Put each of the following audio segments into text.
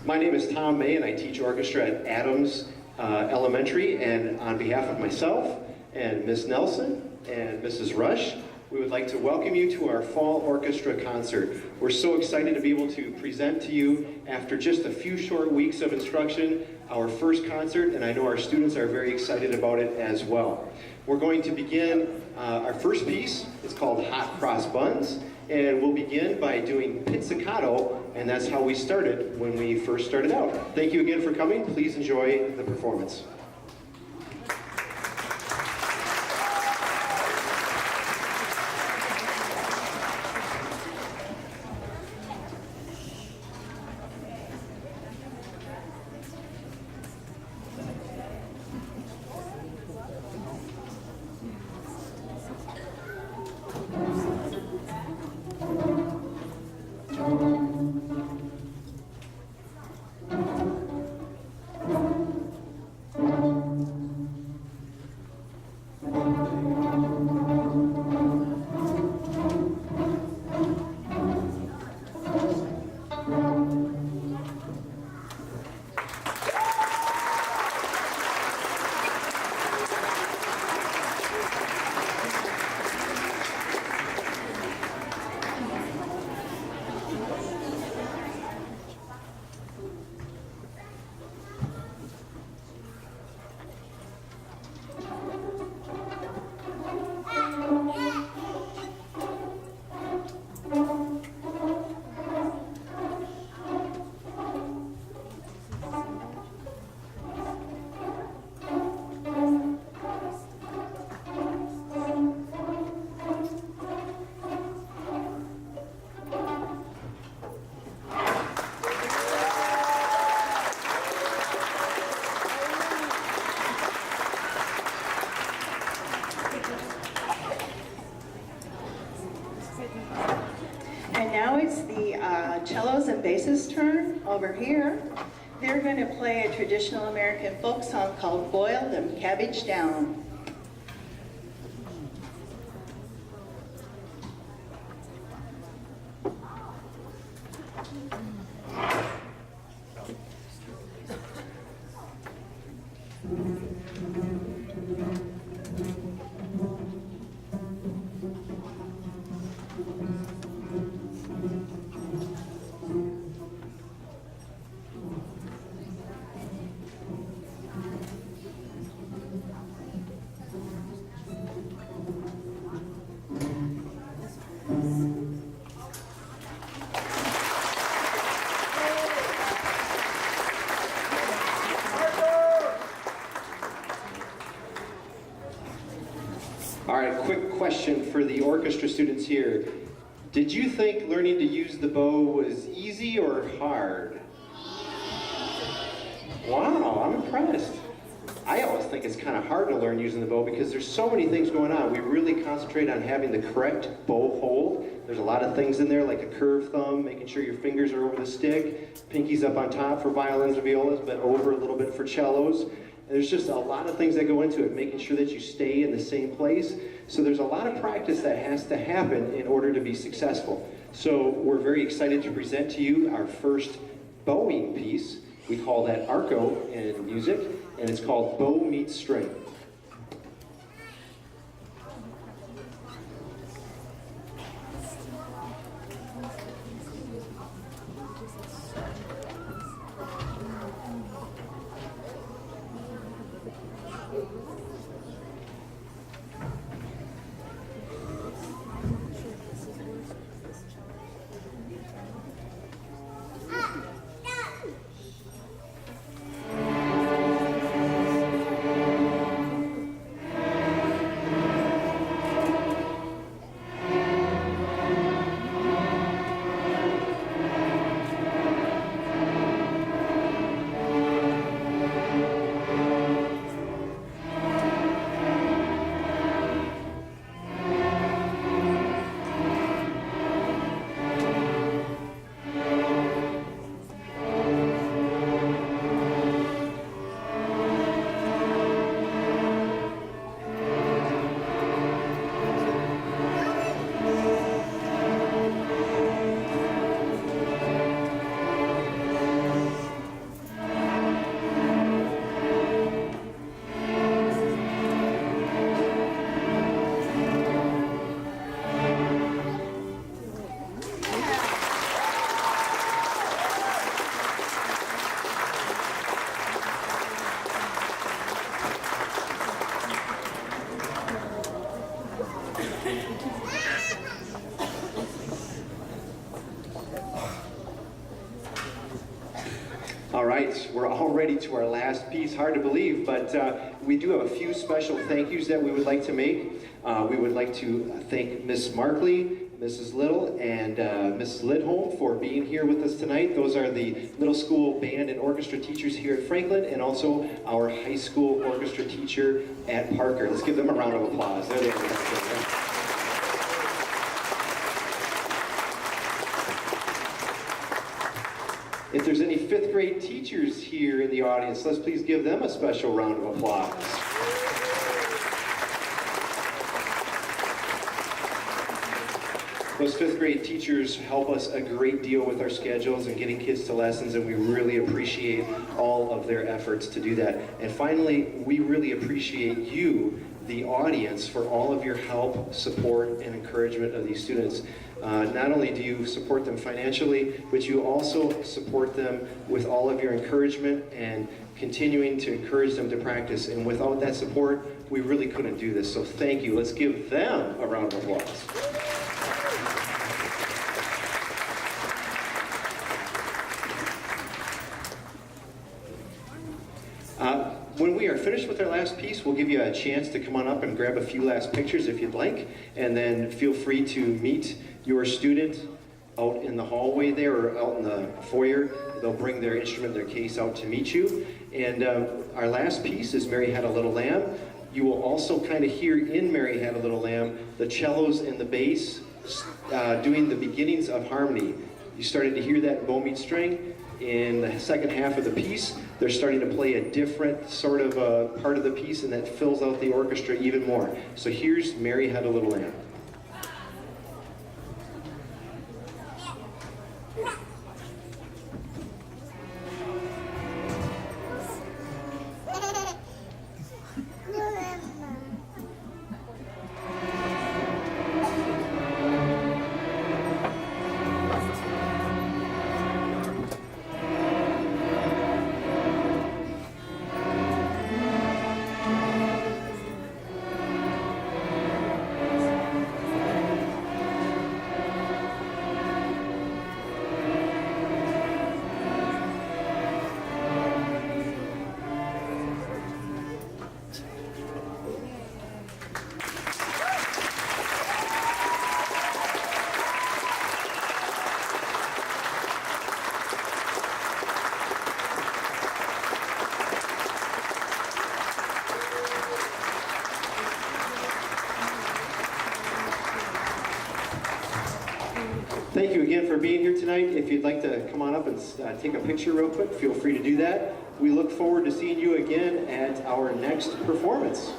My name is Tom May, and I teach orchestra at Adams Elementary. And on behalf of myself and Miss Nelson and Mrs. Rush, we would like to welcome you to our fall orchestra concert. We're so excited to be able to present to you, after just a few short weeks of instruction, our first concert, and I know our students are very excited about it as well. We're going to begin our first piece. It's called Hot Cross Buns, and we'll begin by doing pizzicato, and that's how we started when we first started out. Thank you again for coming. Please enjoy the performance. Cellos and basses turn over here. They're going to play a traditional American folk song called Boil Them Cabbage Down. All right, quick question for the orchestra students here. Did you think learning to use the bow was easy or hard? Wow, I'm impressed. I always think it's kind of hard to learn using the bow because there's so many things going on. We really concentrate on having the correct bow hold. There's a lot of things in there, like a curved thumb, making sure your fingers are over the stick, pinkies up on top for violins and violas, but over a little bit for cellos. There's just a lot of things that go into it, making sure that you stay in the same place. So there's a lot of practice that has to happen in order to be successful. So we're very excited to present to you our first bowing piece. We call that arco in music, and it's called Bow Meets String. right, we're already to our last piece. Hard to believe, but we do have a few special thank yous that we would like to make. We would like to thank Miss Markley, Mrs. Little, and Mrs. Lidholm for being here with us tonight. Those are the middle school band and orchestra teachers here at Franklin, and also our high school orchestra teacher at Parker. Let's give them a round of applause. There they are. If there's any fifth grade teachers here in the audience, let's please give them a special round of applause. Those fifth grade teachers help us a great deal with our schedules and getting kids to lessons, and we really appreciate all of their efforts to do that. And finally, we really appreciate you, the audience, for all of your help, support, and encouragement of these students. Not only do you support them financially, but you also support them with all of your encouragement and continuing to encourage them to practice. And without that support, we really couldn't do this. So thank you. Let's give them a round of applause. When we are finished with our last piece, we'll give you a chance to come on up and grab a few last pictures if you'd like, and then feel free to meet your student out in the hallway there or out in the foyer. They'll bring their instrument, their case out to meet you. And our last piece is Mary Had a Little Lamb. You will also kind of hear in Mary Had a Little Lamb the cellos and the bass doing the beginnings of harmony. You started to hear that bow meet string. In the second half of the piece, they're starting to play a different sort of part of the piece, and that fills out the orchestra even more. So here's Mary Had a Little Lamb. Thank you again for being here tonight. If you'd like to come on up and take a picture real quick, feel free to do that. We look forward to seeing you again at our next performance.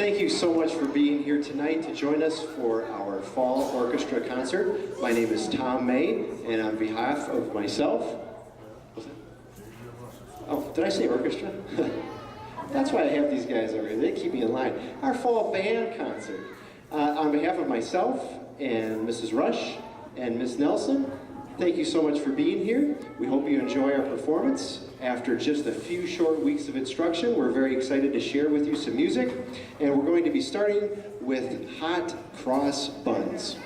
thank you so much for being here tonight to join us for our Fall Orchestra concert. My name is Tom May, and on behalf of myself, oh, did I say orchestra? That's why I have these guys over here. They keep me in line. Our fall band concert. On behalf of myself and Mrs. Rush and Miss Nelson, thank you so much for being here. We hope you enjoy our performance. After just a few short weeks of instruction, we're very excited to share with you some music, and we're going to be starting with Hot Cross Buns.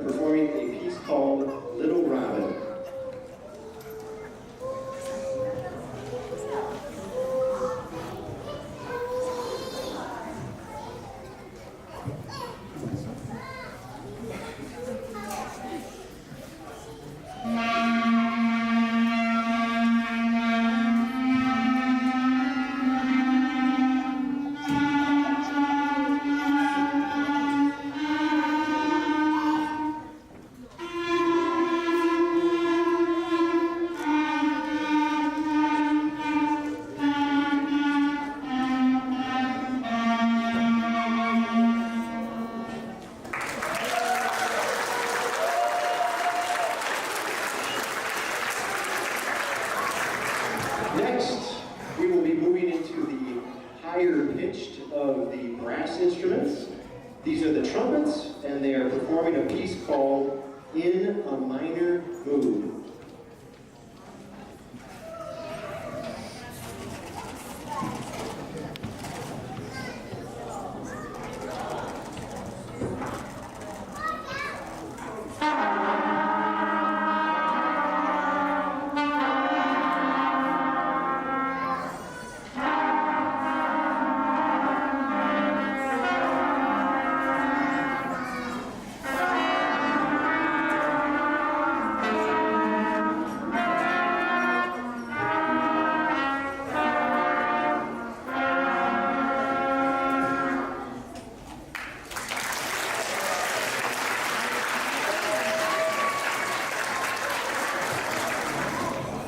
Performing a piece called Little Robin. Next, we will be moving into the higher pitched of the brass instruments. These are the trumpets, and they are performing a piece called In a Minor Mood.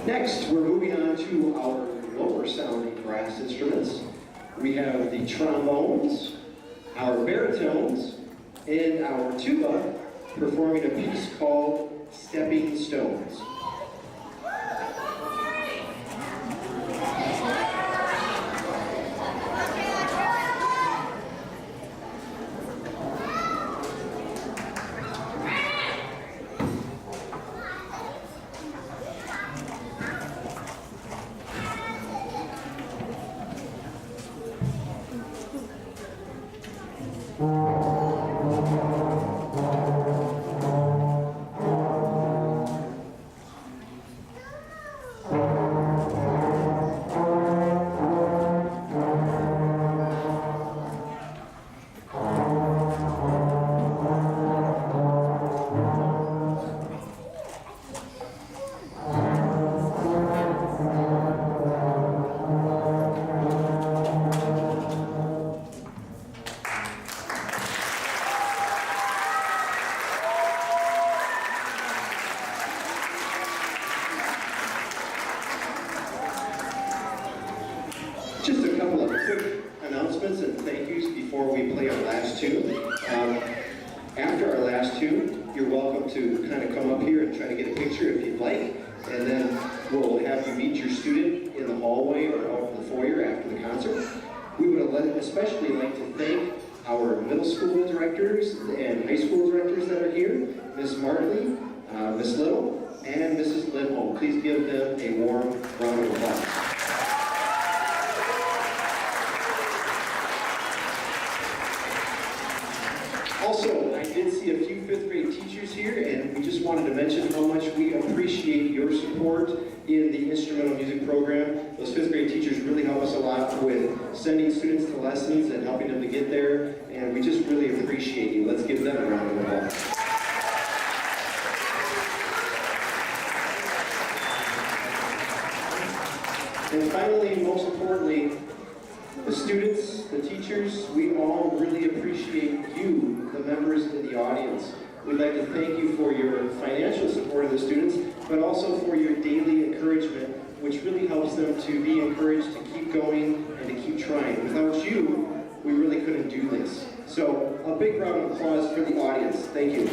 Next, we're moving on to our lower sounding brass instruments. We have the trombones, our baritones, and our tuba performing a piece called Stepping Stones. last tune. After our last tune, you're welcome to kind of come up here and try to get a picture if you'd like, and then we'll have you meet your student in the hallway or out in the foyer after the concert. We would especially like to thank our middle school directors and high school directors that are here, Ms. Martley, Ms. Little, and Mrs. Lindholm. Please give them a warm round of applause. Also, I did see a few fifth grade teachers here, and we just wanted to mention how much we appreciate your support in the instrumental music program. Those fifth grade teachers really help us a lot with sending students to lessons and helping them to get there, and we just really appreciate you. Let's give them a round of applause. And finally, most importantly, the students, the teachers, we all really appreciate you, the members in the audience. We'd like to thank you for your financial support of the students, but also for your daily encouragement, which really helps them to be encouraged to keep going and to keep trying. Without you, we really couldn't do this. So a big round of applause for the audience. Thank you.